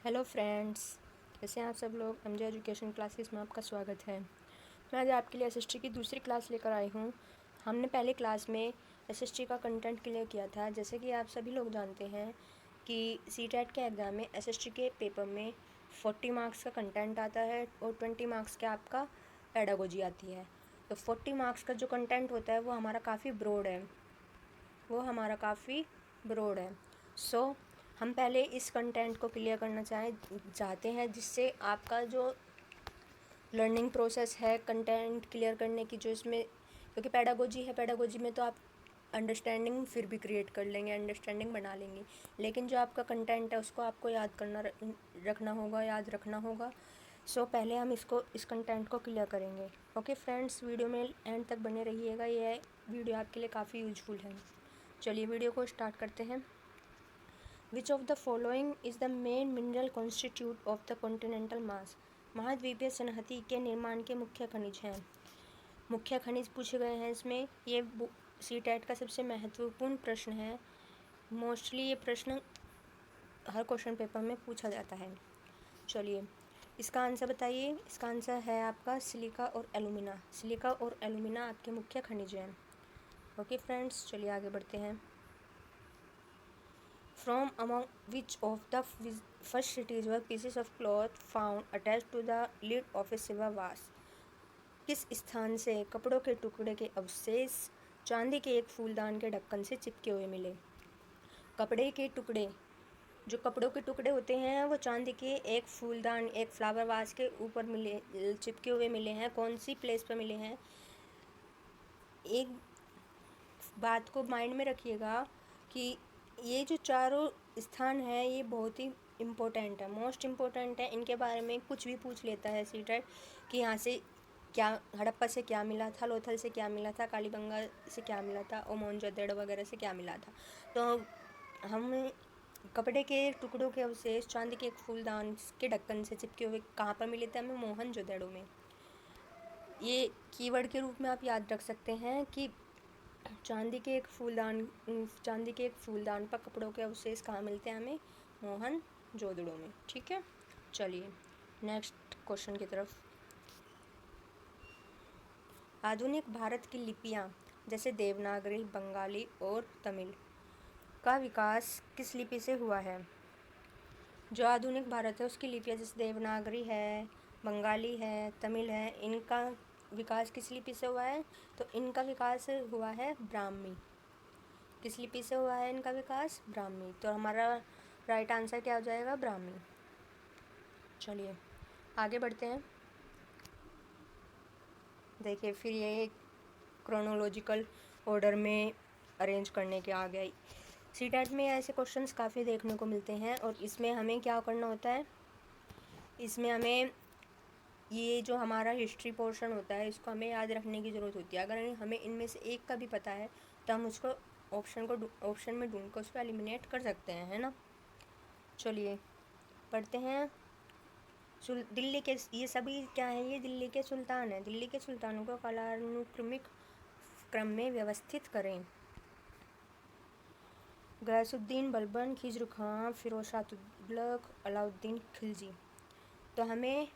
Hello friends, कैसे हैं आप सब लोग। एमजे एजुकेशन क्लासेस में आपका स्वागत है। मैं आज आपके लिए एसएसटी की दूसरी क्लास लेकर आई हूँ। हमने पहले क्लास में एसएसटी का कंटेंट क्लियर किया था। जैसे कि आप सभी लोग जानते हैं कि सीटेट के एग्ज़ाम में एसएसटी के पेपर में 40 मार्क्स का कंटेंट आता है और 20 मार्क्स का आपका पेडागोजी आती है। तो 40 मार्क्स का जो कंटेंट होता है वो हमारा काफ़ी ब्रॉड है। सो हम पहले इस कंटेंट को क्लियर करना चाहते हैं, जिससे आपका जो लर्निंग प्रोसेस है कंटेंट क्लियर करने की, जो इसमें क्योंकि पेडागोजी में तो आप अंडरस्टैंडिंग फिर भी क्रिएट कर लेंगे, अंडरस्टैंडिंग बना लेंगे, लेकिन जो आपका कंटेंट है उसको आपको याद रखना होगा। सो पहले हम इस कंटेंट को क्लियर करेंगे। ओके फ्रेंड्स, वीडियो में एंड तक बने रहिएगा, यह वीडियो आपके लिए काफ़ी यूजफुल है। चलिए वीडियो को स्टार्ट करते हैं। Which of the following is the main mineral constitute of the continental mass? महाद्वीपीय संहति के निर्माण के मुख्य खनिज हैं। मुख्य खनिज पूछे गए हैं इसमें। ये सीटेट का सबसे महत्वपूर्ण प्रश्न है। मोस्टली ये प्रश्न हर क्वेश्चन पेपर में पूछा जाता है। चलिए इसका आंसर बताइए। इसका आंसर है आपका सिलिका और एलुमिना। सिलिका और एलुमिना आपके मुख्य खनिज हैं। ओके फ्रेंड्स, चलिए आगे बढ़ते हैं। From among which of the first cities were pieces of cloth found attached to the lid of a silver vase? किस स्थान से कपड़ों के टुकड़े के अवशेष चांदी के एक फूलदान के ढक्कन से चिपके हुए मिले? कपड़े के टुकड़े, जो कपड़ों के टुकड़े होते हैं वो चांदी के एक फूलदान, एक फ्लावर वास के ऊपर चिपके हुए मिले हैं। कौन सी प्लेस पर मिले हैं? एक बात को माइंड में रखिएगा कि ये जो चारों स्थान है ये बहुत ही इम्पोर्टेंट है, मोस्ट इम्पोर्टेंट है। इनके बारे में कुछ भी पूछ लेता है सीटेट कि यहाँ से क्या, हड़प्पा से क्या मिला था, लोथल से क्या मिला था, कालीबंगा से क्या मिला था और मोहनजोदड़ो वगैरह से क्या मिला था। तो हम कपड़े के टुकड़ों के अवशेष चांदी के एक फूलदान के ढक्कन से चिपके हुए कहाँ पर मिले थे? हमें मोहनजोदड़ो में। ये कीवर्ड के रूप में आप याद रख सकते हैं कि चांदी के एक फूलदान पर कपड़ों के अवशेष कहाँ मिलते हैं? हमें मोहनजोदड़ो में। ठीक है, चलिए नेक्स्ट क्वेश्चन की तरफ। आधुनिक भारत की लिपियाँ जैसे देवनागरी, बंगाली और तमिल का विकास किस लिपि से हुआ है? जो आधुनिक भारत है उसकी लिपियाँ जैसे देवनागरी है, बंगाली है, तमिल है, इनका विकास किस लिपि से हुआ है? तो इनका विकास हुआ है ब्राह्मी। किस लिपि से हुआ है इनका विकास? ब्राह्मी। तो हमारा राइट आंसर क्या हो जाएगा? ब्राह्मी। चलिए आगे बढ़ते हैं। देखिए फिर ये क्रोनोलॉजिकल ऑर्डर में अरेंज करने के आ गई। सीटेट में ऐसे क्वेश्चंस काफ़ी देखने को मिलते हैं और इसमें हमें क्या करना होता है? इसमें हमें ये जो हमारा हिस्ट्री पोर्शन होता है इसको हमें याद रखने की ज़रूरत होती है। अगर हमें इनमें से एक का भी पता है तो हम उसको ऑप्शन में ढूंढ कर उसको एलिमिनेट कर सकते हैं, है ना। चलिए पढ़ते हैं। दिल्ली के, ये सभी क्या है? ये दिल्ली के सुल्तान हैं। दिल्ली के सुल्तानों को कालानुक्रमिक क्रम में व्यवस्थित करें। गयासुद्दीन बलबन, खिज्र खां, फिरोज शाह तुगलक, अलाउद्दीन खिलजी। तो हमें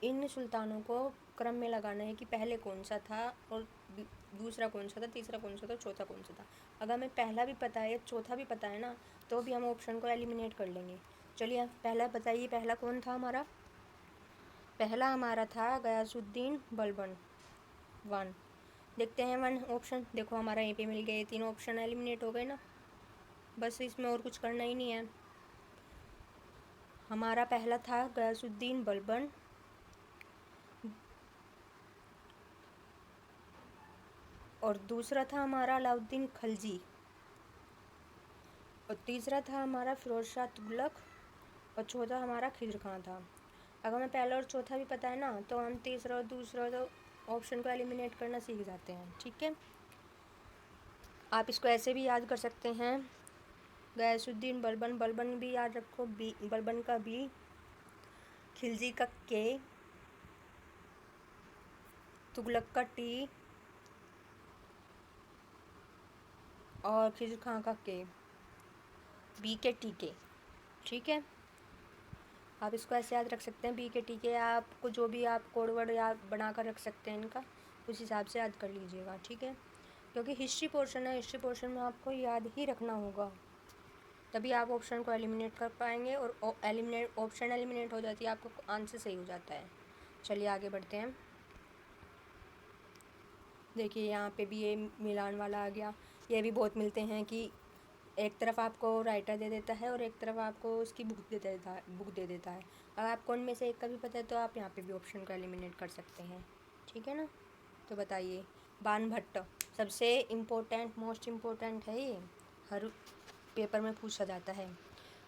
इन सुल्तानों को क्रम में लगाना है कि पहले कौन सा था और दूसरा कौन सा था, तीसरा कौन सा था, चौथा कौन सा था। अगर हमें पहला भी पता है या चौथा भी पता है ना तो भी हम ऑप्शन को एलिमिनेट कर लेंगे। चलिए पहला बताइए, पहला कौन था हमारा? पहला हमारा था गयासुद्दीन बलबन। 1 देखते हैं। 1 ऑप्शन देखो हमारा यहीं पे मिल गए। 3 ऑप्शन एलिमिनेट हो गए ना, बस इसमें और कुछ करना ही नहीं है। हमारा पहला था गयासुद्दीन बलबन, और दूसरा था हमारा अलाउद्दीन खिलजी, और तीसरा था हमारा फिरोज शाह तुगलक, और चौथा हमारा खिज्र खां था। अगर हमें पहला और चौथा भी पता है ना तो हम तीसरा और दूसरा तो ऑप्शन को एलिमिनेट करना सीख जाते हैं। ठीक है, आप इसको ऐसे भी याद कर सकते हैं। गयासुद्दीन बलबन, बलबन भी याद रखो, बी बलबन का बी, खिलजी का के, तुगलक का टी और खिज्र खां का के, बी के टी के। ठीक है, आप इसको ऐसे याद रख सकते हैं, बी के टी के, आपको जो भी आप कोड वर्ड याद बना कर रख सकते हैं इनका, उस हिसाब से याद कर लीजिएगा, ठीक है। क्योंकि हिस्ट्री पोर्शन है, हिस्ट्री पोर्शन में आपको याद ही रखना होगा, तभी आप ऑप्शन को एलिमिनेट कर पाएंगे, और ऑप्शन एलिमिनेट हो जाती है, आपको आंसर सही हो जाता है। चलिए आगे बढ़ते हैं। देखिए यहाँ पे भी ये मिलान वाला आ गया। ये भी बहुत मिलते हैं कि एक तरफ आपको राइटर दे देता है और एक तरफ आपको उसकी बुक दे देता है। अगर आपको उनमें से एक का भी पता है तो आप यहाँ पे भी ऑप्शन को एलिमिनेट कर सकते हैं, ठीक है ना। तो बताइए, बाणभट्ट सबसे इम्पोर्टेंट, मोस्ट इम्पोर्टेंट है, ये हर पेपर में पूछा जाता है।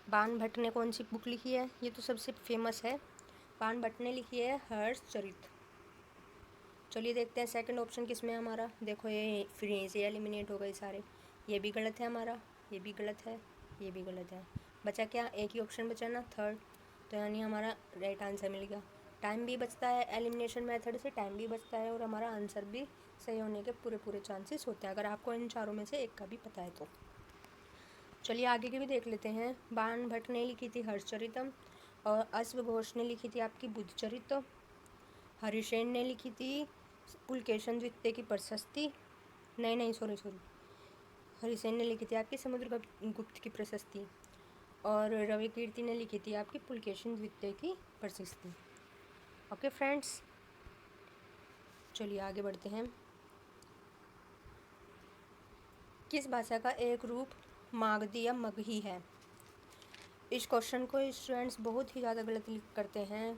बाणभट्ट ने कौन सी बुक लिखी है, ये तो सबसे फेमस है। बाणभट्ट ने लिखी है हर्षचरित। चलिए देखते हैं सेकंड ऑप्शन किस में है हमारा। देखो ये फिर यहीं से एलिमिनेट हो गए सारे, ये भी गलत है हमारा, ये भी गलत है, ये भी गलत है। बचा क्या, एक ही ऑप्शन बचा ना, थर्ड, तो यानी हमारा राइट आंसर मिल गया। टाइम भी बचता है, एलिमिनेशन मेथड से टाइम भी बचता है, और हमारा आंसर भी सही होने के पूरे चांसेस होते हैं, अगर आपको इन चारों में से एक का भी पता है तो। चलिए आगे की भी देख लेते हैं। बाणभट्ट ने लिखी थी हर्षचरितम, और अश्वघोष ने लिखी थी आपकी बुद्धचरित, हरिसेन ने लिखी थी पुलकेशन द्वितीय की प्रशस्ति, नहीं सॉरी, हरिसेन ने लिखी थी आपकी समुद्रगुप्त की प्रशस्ति, और रवि कीर्ति ने लिखी थी आपकी पुलकेशन द्वितीय की प्रशस्ति। ओके फ्रेंड्स, चलिए आगे बढ़ते हैं। किस भाषा का एक रूप मागधी या मगही है। इस क्वेश्चन को स्टूडेंट्स बहुत ही ज़्यादा गलत करते हैं,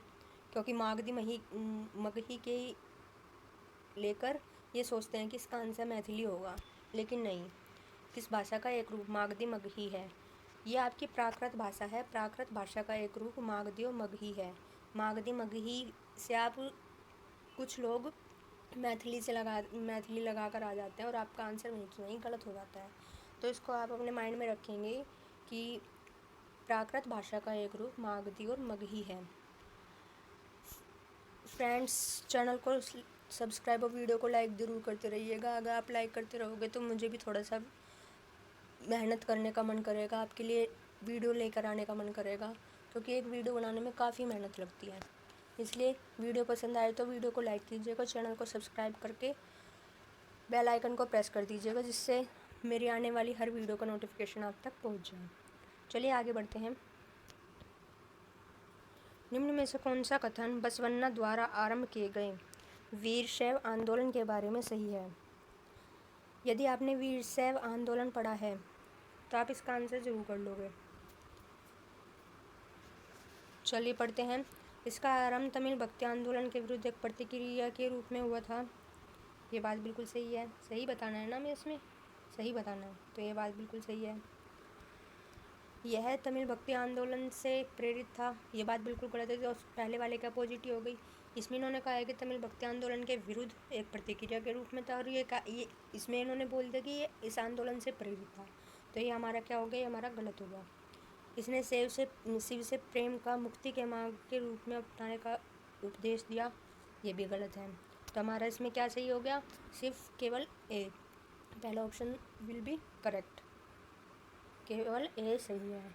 क्योंकि मागधी मगही के लेकर ये सोचते हैं कि इसका आंसर मैथिली होगा, लेकिन नहीं। किस भाषा का एक रूप मागधी मगही है, ये आपकी प्राकृत भाषा है। प्राकृत भाषा का एक रूप मागधी और मगही है। मागधी मगही से आप कुछ लोग मैथिली लगा कर आ जाते हैं, और आपका आंसर वहीं की वहीं गलत हो जाता है। तो इसको आप अपने माइंड में रखेंगे कि प्राकृत भाषा का एक रूप मागधी और मगही है। फ्रेंड्स, चैनल को सब्सक्राइब और वीडियो को लाइक ज़रूर करते रहिएगा। अगर आप लाइक करते रहोगे तो मुझे भी थोड़ा सा मेहनत करने का मन करेगा, आपके लिए वीडियो लेकर आने का मन करेगा, क्योंकि एक वीडियो बनाने में काफ़ी मेहनत लगती है। इसलिए वीडियो पसंद आए तो वीडियो को लाइक कीजिएगा, चैनल को सब्सक्राइब करके बेल आइकन को प्रेस कर दीजिएगा, जिससे मेरी आने वाली हर वीडियो का नोटिफिकेशन आप तक पहुंच जाए। चलिए आगे बढ़ते हैं। निम्न में से कौन सा कथन बसवन्ना द्वारा आरंभ किए गए वीरशैव आंदोलन के बारे में सही है। यदि आपने वीरशैव आंदोलन पढ़ा है तो आप इसका आंसर जरूर कर लोगे। चलिए पढ़ते हैं। इसका आरंभ तमिल भक्ति आंदोलन के विरुद्ध एक प्रतिक्रिया के रूप में हुआ था। ये बात बिल्कुल सही है, सही बताना है ना, मैं इसमें सही बताना है, तो ये बात बिल्कुल सही है। यह तमिल भक्ति आंदोलन से प्रेरित था, ये बात बिल्कुल गलत है, तो पहले वाले के अपोजिट ही हो गई। इसमें इन्होंने कहा है कि तमिल भक्ति आंदोलन के विरुद्ध एक प्रतिक्रिया के रूप में था, और ये इसमें इन्होंने बोल दिया कि ये इस आंदोलन से प्रेरित था, तो ये हमारा क्या हो गया, ये हमारा गलत हो गया। इसने शिव से प्रेम का मुक्ति के मार्ग के रूप में अपनाने का उपदेश दिया, ये भी गलत है। तो हमारा इसमें क्या सही हो गया, सिर्फ केवल ए, पहला ऑप्शन विल बी करेक्ट, केवल ए सही है।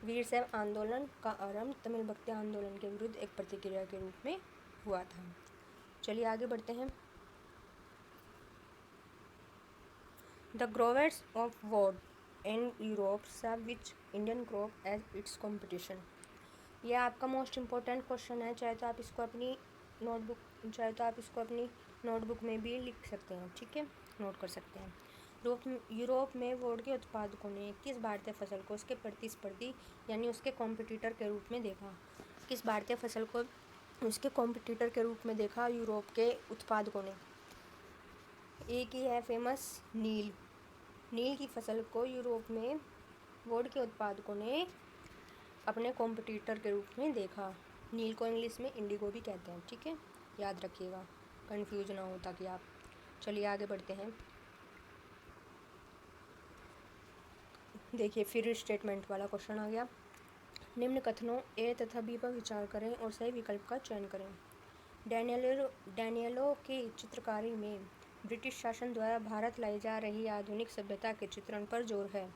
वीरशैव आंदोलन का आरंभ तमिल भक्ति आंदोलन के विरुद्ध एक प्रतिक्रिया के रूप में हुआ था। चलिए आगे बढ़ते हैं। The growers of woad in Europe saw which Indian crop as its competition. यह आपका मोस्ट इम्पोर्टेंट क्वेश्चन है, चाहे तो आप इसको अपनी नोटबुक में भी लिख सकते हैं, ठीक है, नोट कर सकते हैं। यूरोप में वोड के उत्पादकों ने किस भारतीय फसल को उसके प्रतिस्पर्धी यानी उसके कॉम्पिटिटर के रूप में देखा। किस भारतीय फसल को उसके कॉम्पिटिटर के रूप में देखा यूरोप के उत्पादकों ने। एक ही है फेमस, नील की फसल को यूरोप में वोड के उत्पादकों ने अपने कॉम्पिटिटर के रूप में देखा। नील को इंग्लिश में इंडिगो भी कहते हैं, ठीक है, याद रखिएगा, कंफ्यूज ना हो ताकि आप। चलिए आगे बढ़ते हैं। देखिए फिर स्टेटमेंट वाला क्वेश्चन आ गया। निम्न कथनों ए तथा बी पर विचार करें और सही विकल्प का चयन करें। डैनियलो की चित्रकारी में ब्रिटिश शासन द्वारा भारत लाई जा रही आधुनिक सभ्यता के चित्रण पर जोर है।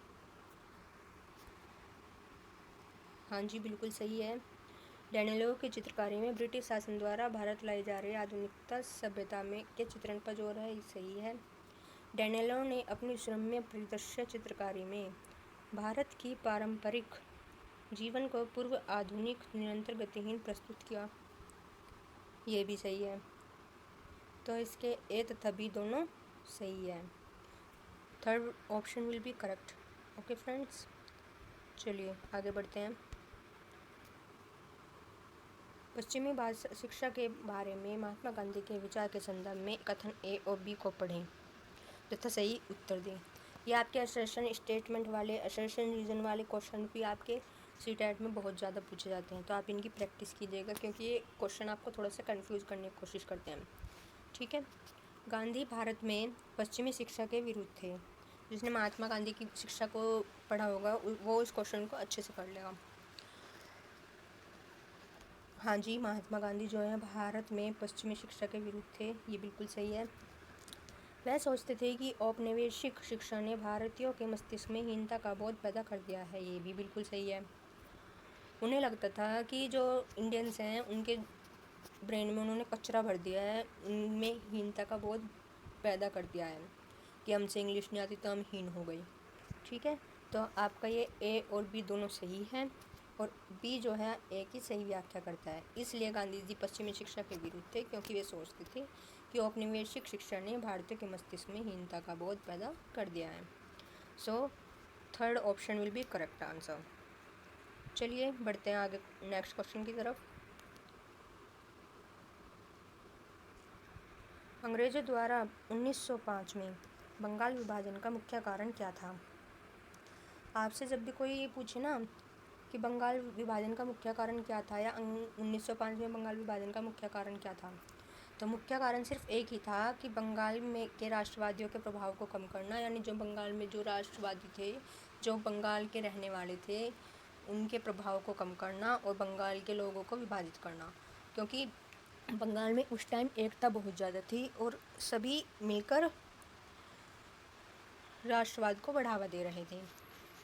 हाँ जी, बिल्कुल सही है। डैनियलों की चित्रकारी में ब्रिटिश शासन द्वारा भारत लाई जा रही आधुनिकता सभ्यता में के चित्रण पर जोर है, सही है। डैनियलों ने अपनी सुरम्य परिदृश्य चित्रकारी में भारत की पारंपरिक जीवन को पूर्व आधुनिक निरंतर गतिहीन प्रस्तुत किया, ये भी सही है। तो इसके ए तथा बी दोनों सही है। Third option will be correct. Okay friends, चलिए आगे बढ़ते हैं। पश्चिमी भाषा शिक्षा के बारे में महात्मा गांधी के विचार के संदर्भ में कथन ए और बी को पढ़ें तथा सही उत्तर दें। ये आपके असर्शन स्टेटमेंट वाले, असर्शन रीजन वाले क्वेश्चन भी आपके सीटेट में बहुत ज़्यादा पूछे जाते हैं, तो आप इनकी प्रैक्टिस कीजिएगा क्योंकि ये क्वेश्चन आपको थोड़ा सा कंफ्यूज करने की कोशिश करते हैं। ठीक है। गांधी भारत में पश्चिमी शिक्षा के विरुद्ध थे। जिसने महात्मा गांधी की शिक्षा को पढ़ा होगा वो इस क्वेश्चन को अच्छे से कर लेगा। हाँ जी, महात्मा गांधी जो है भारत में पश्चिमी शिक्षा के विरुद्ध थे, ये बिल्कुल सही है। वह सोचते थे कि औपनिवेशिक शिक्षा ने भारतीयों के मस्तिष्क में हीनता का बोध पैदा कर दिया है, ये भी बिल्कुल सही है। उन्हें लगता था कि जो इंडियंस हैं उनके ब्रेन में उन्होंने कचरा भर दिया है, उनमें हीनता का बोध पैदा कर दिया है कि हमसे इंग्लिश नहीं आती तो हम हीन हो गई। ठीक है, तो आपका ये ए और बी दोनों सही हैं और बी जो है ए की सही व्याख्या करता है। इसलिए गांधी जी पश्चिमी शिक्षा के विरुद्ध थे क्योंकि वे सोचते थे कि औपनिवेशिक शिक्षा ने भारतीयों के मस्तिष्क में हीनता का बोध पैदा कर दिया है। So third option will be correct answer. चलिए बढ़ते हैं आगे नेक्स्ट क्वेश्चन की तरफ। अंग्रेजों द्वारा 1905 में बंगाल विभाजन का मुख्य कारण क्या था? आपसे जब भी कोई ये पूछे ना कि बंगाल विभाजन का मुख्य कारण क्या था या 1905 में बंगाल विभाजन का मुख्य कारण क्या था, तो मुख्य कारण सिर्फ एक ही था कि बंगाल में के राष्ट्रवादियों के प्रभाव को कम करना, यानी जो बंगाल में जो राष्ट्रवादी थे, जो बंगाल के रहने वाले थे, उनके प्रभाव को कम करना और बंगाल के लोगों को विभाजित करना। क्योंकि बंगाल में उस टाइम एकता बहुत ज़्यादा थी और सभी मिलकर राष्ट्रवाद को बढ़ावा दे रहे थे,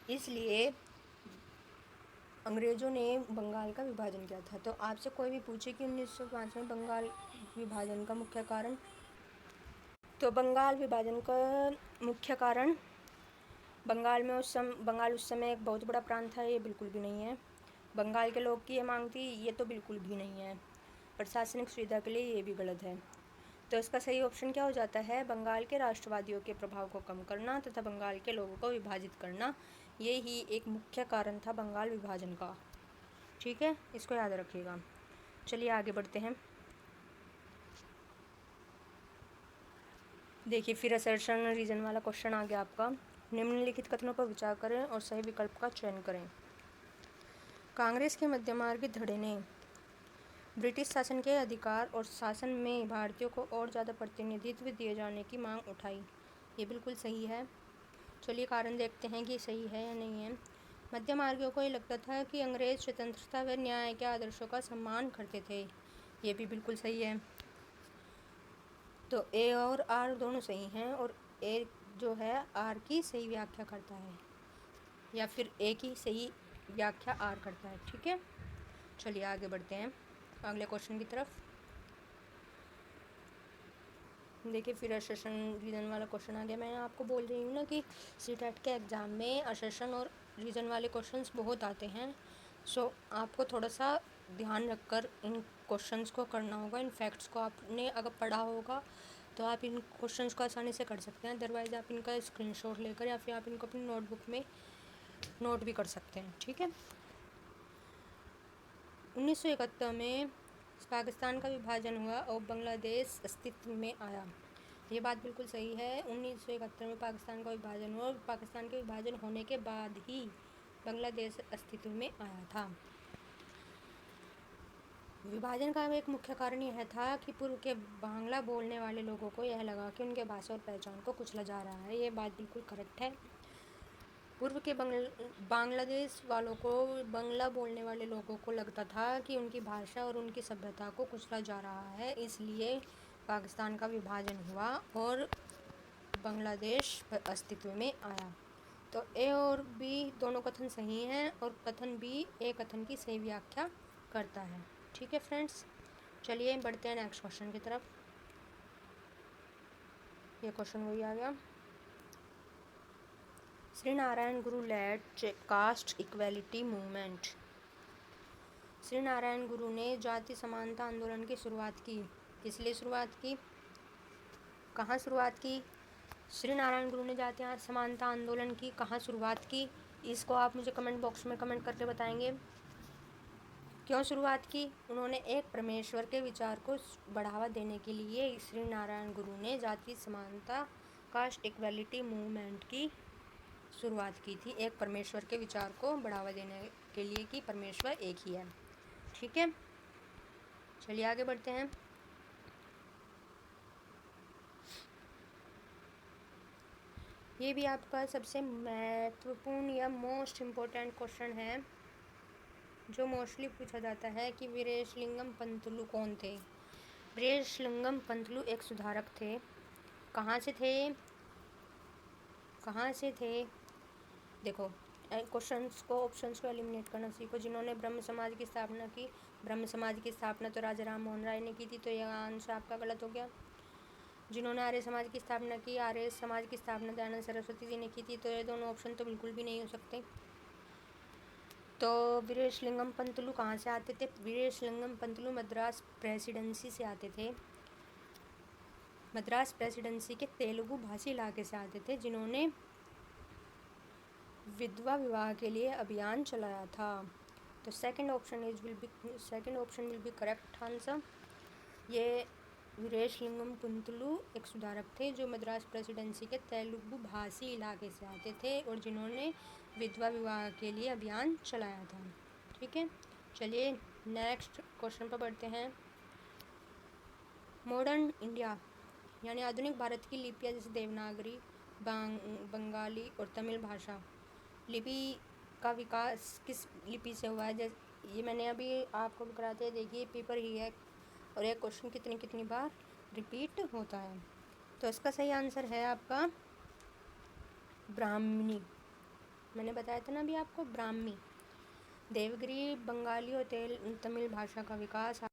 इसलिए अंग्रेज़ों ने बंगाल का विभाजन किया था। तो आपसे कोई भी पूछे कि 1905 में बंगाल विभाजन का मुख्य कारण, तो बंगाल विभाजन का मुख्य कारण बंगाल उस समय एक बहुत बड़ा प्रांत था, ये बिल्कुल भी नहीं है। बंगाल के लोग की ये मांग थी, ये तो बिल्कुल भी नहीं है। प्रशासनिक सुविधा के लिए ये भी गलत है। तो इसका सही ऑप्शन क्या हो जाता है? बंगाल के राष्ट्रवादियों के प्रभाव को कम करना तथा बंगाल के लोगों को विभाजित करना, ये ही एक मुख्य कारण था बंगाल विभाजन का। ठीक है, इसको याद रखिएगा। चलिए आगे बढ़ते हैं। देखिए फिर असर्शन रीजन वाला क्वेश्चन आ गया आपका। निम्नलिखित कथनों पर विचार करें और सही विकल्प का चयन करें। कांग्रेस के मध्यमार्गी धड़े ने ब्रिटिश शासन के अधिकार और शासन में भारतीयों को और ज़्यादा प्रतिनिधित्व दिए जाने की मांग उठाई, ये बिल्कुल सही है। चलिए कारण देखते हैं कि सही है या नहीं है। मध्यमार्गियों को ये लगता था कि अंग्रेज स्वतंत्रता व न्याय के आदर्शों का सम्मान करते थे, ये भी बिल्कुल सही है। तो ए और आर दोनों सही हैं और ए जो है आर की सही व्याख्या करता है या फिर ए की सही व्याख्या आर करता है। ठीक है, चलिए आगे बढ़ते हैं अगले क्वेश्चन की तरफ। देखिए फिर असर्शन रीजन वाला क्वेश्चन आ गया। मैं आपको बोल रही हूँ ना कि सीटेट के एग्ज़ाम में असर्शन और रीजन वाले क्वेश्चंस बहुत आते हैं। सो आपको थोड़ा सा ध्यान रखकर इन क्वेश्चंस को करना होगा। इन फैक्ट्स को आपने अगर पढ़ा होगा तो आप इन क्वेश्चंस को आसानी से कर सकते हैं। अदरवाइज़ आप इनका स्क्रीनशॉट लेकर या फिर आप इनको अपनी नोटबुक में नोट भी कर सकते हैं। ठीक है, 1971 में पाकिस्तान का विभाजन हुआ और बांग्लादेश अस्तित्व में आया, ये बात बिल्कुल सही है। 1971 में पाकिस्तान का विभाजन हुआ और पाकिस्तान के विभाजन होने के बाद ही बांग्लादेश अस्तित्व में आया था। विभाजन का एक मुख्य कारण यह था कि पूर्व के बांग्ला बोलने वाले लोगों को यह लगा कि उनके भाषा और पहचान को कुचला जा रहा है, ये बात बिल्कुल करेक्ट है। पूर्व के बांग्लादेश वालों को, बांग्ला बोलने वाले लोगों को लगता था कि उनकी भाषा और उनकी सभ्यता को कुचला जा रहा है, इसलिए पाकिस्तान का विभाजन हुआ और बांग्लादेश अस्तित्व में आया। तो ए और बी दोनों कथन सही हैं और कथन बी ए कथन की सही व्याख्या करता है। ठीक है फ्रेंड्स, चलिए बढ़ते हैं नेक्स्ट क्वेश्चन की तरफ। ये क्वेश्चन वही आ गया। Shri Narayan Guru led caste equality movement. Shri Narayan Guru ने जाति समानता आंदोलन की शुरुआत की। किस लिए शुरुआत की, कहाँ शुरुआत की? श्री नारायण गुरु ने जाति समानता आंदोलन की कहाँ शुरुआत की? इसको आप मुझे कमेंट बॉक्स में कमेंट करके बताएंगे। क्यों शुरुआत की? उन्होंने एक परमेश्वर के विचार को बढ़ावा देने के लिए श्री नारायण गुरु ने जाति समानता कास्ट इक्वेलिटी मूवमेंट की शुरुआत की थी। एक परमेश्वर के विचार को बढ़ावा देने के लिए कि परमेश्वर एक ही है। ठीक है, चलिए आगे बढ़ते हैं। ये भी आपका सबसे महत्वपूर्ण या मोस्ट इम्पोर्टेंट क्वेश्चन है जो मोस्टली पूछा जाता है कि वीरेशलिंगम पंतुलु कौन थे? वीरेशलिंगम पंतुलु एक सुधारक थे। कहाँ से थे? कहाँ से थे? देखो क्वेश्चंस को, ऑप्शंस को एलिमिनेट करना सीखो। जिन्होंने ब्रह्म समाज की स्थापना की, ब्रह्म समाज की स्थापना तो राजा राम मोहन राय ने की थी, तो यह आंसर आपका गलत हो गया। जिन्होंने आर्य समाज की स्थापना की, आर्य समाज की स्थापना दयानंद सरस्वती जी ने की थी, तो ये दोनों ऑप्शन तो बिल्कुल भी नहीं हो सकते। तो वीरेशलिंगम पंतुलु कहाँ से आते थे? वीरेशलिंगम पंतुलु मद्रास प्रेसिडेंसी से आते थे। मद्रास प्रेसिडेंसी के तेलुगु भाषी इलाके से आते थे, जिन्होंने विधवा विवाह के लिए अभियान चलाया था। तो second option will be correct answer. ये वीरेशलिंगम पंतुलु एक सुधारक थे जो मद्रास प्रेसिडेंसी के तेलुगु भाषी इलाके से आते थे और जिन्होंने विधवा विवाह के लिए अभियान चलाया था। ठीक है, चलिए नेक्स्ट क्वेश्चन पर बढ़ते हैं। मॉडर्न इंडिया यानी आधुनिक भारत की लिपियाँ जैसे देवनागरी, बंगाली और तमिल भाषा लिपि का विकास किस लिपि से हुआ है? जैसे ये मैंने अभी आपको कराते हैं, देखिए पेपर ही है और एक क्वेश्चन कितनी बार रिपीट होता है। तो इसका सही आंसर है आपका ब्राह्मणी। मैंने बताया था ना अभी आपको, ब्राह्मी। देवगिरी बंगाली और तमिल भाषा का विकास